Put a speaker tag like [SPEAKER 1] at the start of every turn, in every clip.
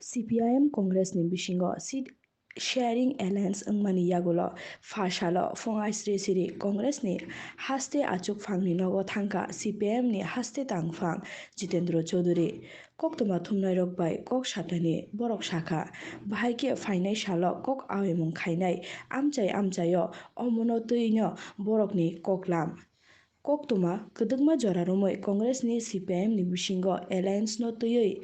[SPEAKER 1] Cpim Congress ni bisingo seat sharing alliance angmani yagulo fashalo fongai sri Congress ni haste achuk phangni nogo thangka Cpim ni haste tangphang Jitendra Chaudhury koktoma thumnai rok bai kok satani borok shakha bhaike fainai salo kok awemung khainai amchayo omono tuino borokni koklam koktoma kedengma jorarumoi Congress ni Cpim ni bisingo alliance no tuyoi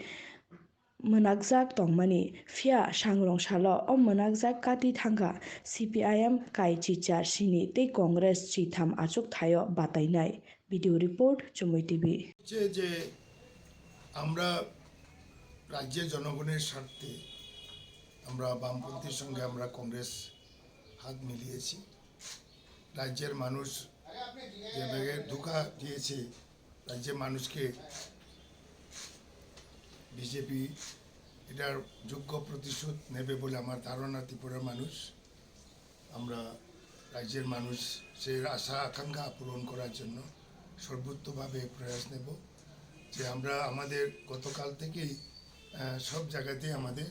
[SPEAKER 1] Menakjak tongmani fia sangrong salo o menakjak kati thangka Cpim kai chichar sini tei Congress chitham achuk thayo batainai video report Chumui TV
[SPEAKER 2] যে আমরা রাজ্যের জনগণের স্বার্থে আমরা বামপন্থীর সঙ্গে আমরা কংগ্রেস হাত মিলিয়েছি রাজ্যের মানুষ যেভাবে ধোঁকা দিয়েছে রাজ্যের মানুষকে বিজেপি এটার যোগ্য প্রতিশোধ নেবে বলে আমার ধারণা ত্রিপুরার মানুষ আমরা রাজ্যের মানুষের আশা আকাঙ্ক্ষা পূরণ করার জন্য সর্বোত্তভাবে প্রয়াস নেব যে আমরা আমাদের গতকাল থেকেই সব জায়গাতে আমাদের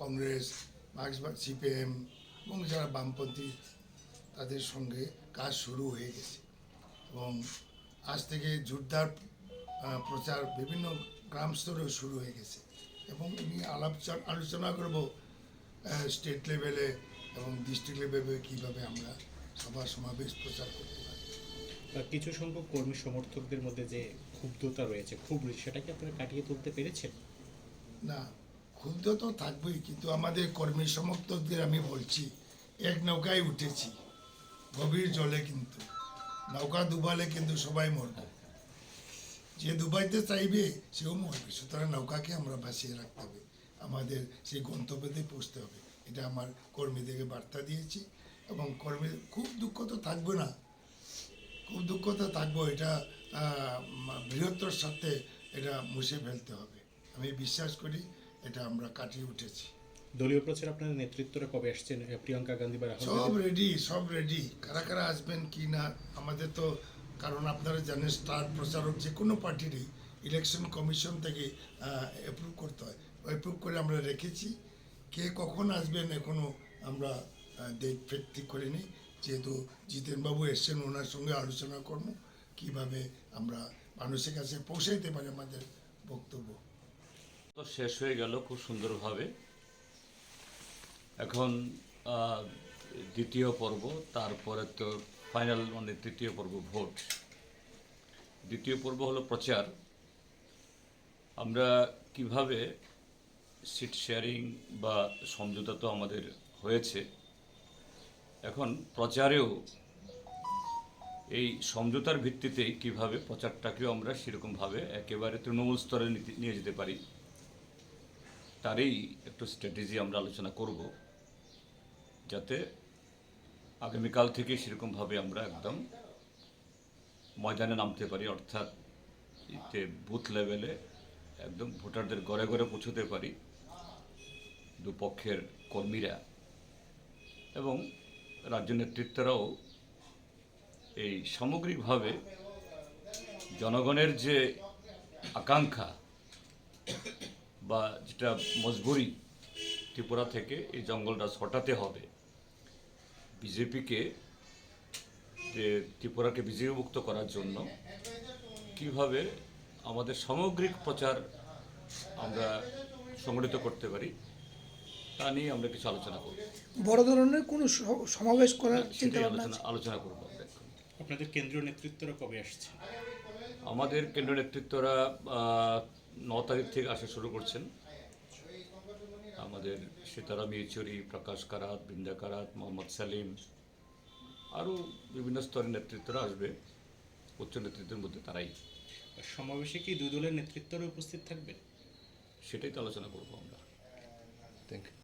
[SPEAKER 2] কংগ্রেস মার্ক্সবাদ সিপিএম এবং যারা বামপন্থী তাদের সঙ্গে কাজ শুরু হয়ে গেছে এবং আজ থেকে জোরদার প্রচার বিভিন্ন গ্রাম স্তরেও শুরু হয়ে গেছে এবং আমি আলোচনা করব স্টেট লেভেলে এবং ডিস্ট্রিক্ট লেভেলে কীভাবে আমরা সভা সমাবেশ প্রচার করতে পারি।
[SPEAKER 3] কিছু সংখ্যক কর্মী সমর্থকদের মধ্যে যে ক্ষুব্ধতা রয়েছে সেটা কি আপনারা কাটিয়ে তুলতে পেরেছেন?
[SPEAKER 2] না, ক্ষুব্ধ তো থাকবেই, কিন্তু আমাদের কর্মী সমর্থকদের আমি বলছি এক নৌকায় উঠেছি গভীর জলে, কিন্তু নৌকা ডুবালে কিন্তু সবাই মরবে, যে ডুবাইতে চাইবে সেও মরবে, সুতরাং নৌকাকে আমরা ভাসিয়ে রাখতে হবে, আমাদের সেই গন্তব্যতে পৌঁছতে হবে, এটা আমার কর্মীদেরকে বার্তা দিয়েছি। এবং কর্মী খুব দুঃখ তো থাকবে না, খুব দুঃখ তো থাকবো, এটা বৃহত্তর সাথে এটা মুছে ফেলতে হবে, আমি বিশ্বাস করি এটা আমরা কাটিয়ে উঠেছি।
[SPEAKER 3] দলীয় প্রচার আপনাদের নেতৃত্বরা কবে আসছেন? প্রিয়াঙ্কা গান্ধী বা
[SPEAKER 2] সব রেডি কারা কারা আসবেন কি না আমাদের তো, কারণ আপনারা জানেন স্টার প্রচারক যে কোনো পার্টিরই ইলেকশন কমিশন থেকে অ্যাপ্রুভ করতে হয়, অ্যাপ্রুভ করে আমরা রেখেছি। কে কখন আসবেন এখনও আমরা ডেট ঠিক করিনি, যেহেতু জিতেনবাবু এসছেন, ওনার সঙ্গে আলোচনা করবো কীভাবে আমরা মানুষের কাছে পৌঁছাইতে পারি আমাদের বক্তব্য।
[SPEAKER 4] তো শেষ হয়ে গেল খুব সুন্দরভাবে। এখন দ্বিতীয় পর্ব, তারপরে তো ফাইনাল মানে তৃতীয় পর্ব ভোট। দ্বিতীয় পর্ব হলো প্রচার। আমরা কিভাবে সিট শেয়ারিং বা সমঝোতা তো আমাদের হয়েছে, এখন প্রচারেও এই সমঝোতার ভিত্তিতেই কিভাবে প্রচারটাকেও আমরা সেরকমভাবে একেবারে তৃণমূল স্তরে নিয়ে যেতে পারি, তারই একটু স্ট্র্যাটেজি আমরা আলোচনা করব, যাতে আগামীকাল থেকে সেরকমভাবে আমরা একদম ময়দানে নামতে পারি, অর্থাৎ এতে বুথ লেভেলে একদম ভোটারদের ঘরে ঘরে পৌঁছতে পারি দুপক্ষের কর্মীরা, এবং রাজ্য নেতৃত্বরাও এই সামগ্রিকভাবে জনগণের যে আকাঙ্ক্ষা বা যেটা মজবুরি ত্রিপুরা থেকে এই জঙ্গলটা হটাতে হবে, বিজেপিকে যে ত্রিপুরাকে বিজেপিমুক্ত করার জন্য কিভাবে আমাদের সামগ্রিক প্রচার আমরা সংগঠিত করতে পারি তা নিয়ে আমরা কিছু আলোচনা করব।
[SPEAKER 5] বড় ধরনের কোনো সমাবেশ করার চিন্তা
[SPEAKER 4] আলোচনা করব আমরা।
[SPEAKER 3] আপনাদের কেন্দ্রীয় নেতৃত্বরা কবে আসছে?
[SPEAKER 4] আমাদের কেন্দ্রীয় নেতৃত্বরা 9 তারিখ থেকে আসা শুরু করছেন। আমাদের সীতারাম ইয়েচুরি, প্রকাশ কারাত, বৃন্দা কারাত, মোহাম্মদ সালিম, আরও বিভিন্ন স্তরের নেতৃত্বরা আসবে, উচ্চ নেতৃত্বের মধ্যে তারাই।
[SPEAKER 3] সমাবেশে কি দুই দলের নেতৃত্বরা উপস্থিত থাকবে?
[SPEAKER 4] সেটাই তো আলোচনা করবো আমরা।
[SPEAKER 3] Thank you.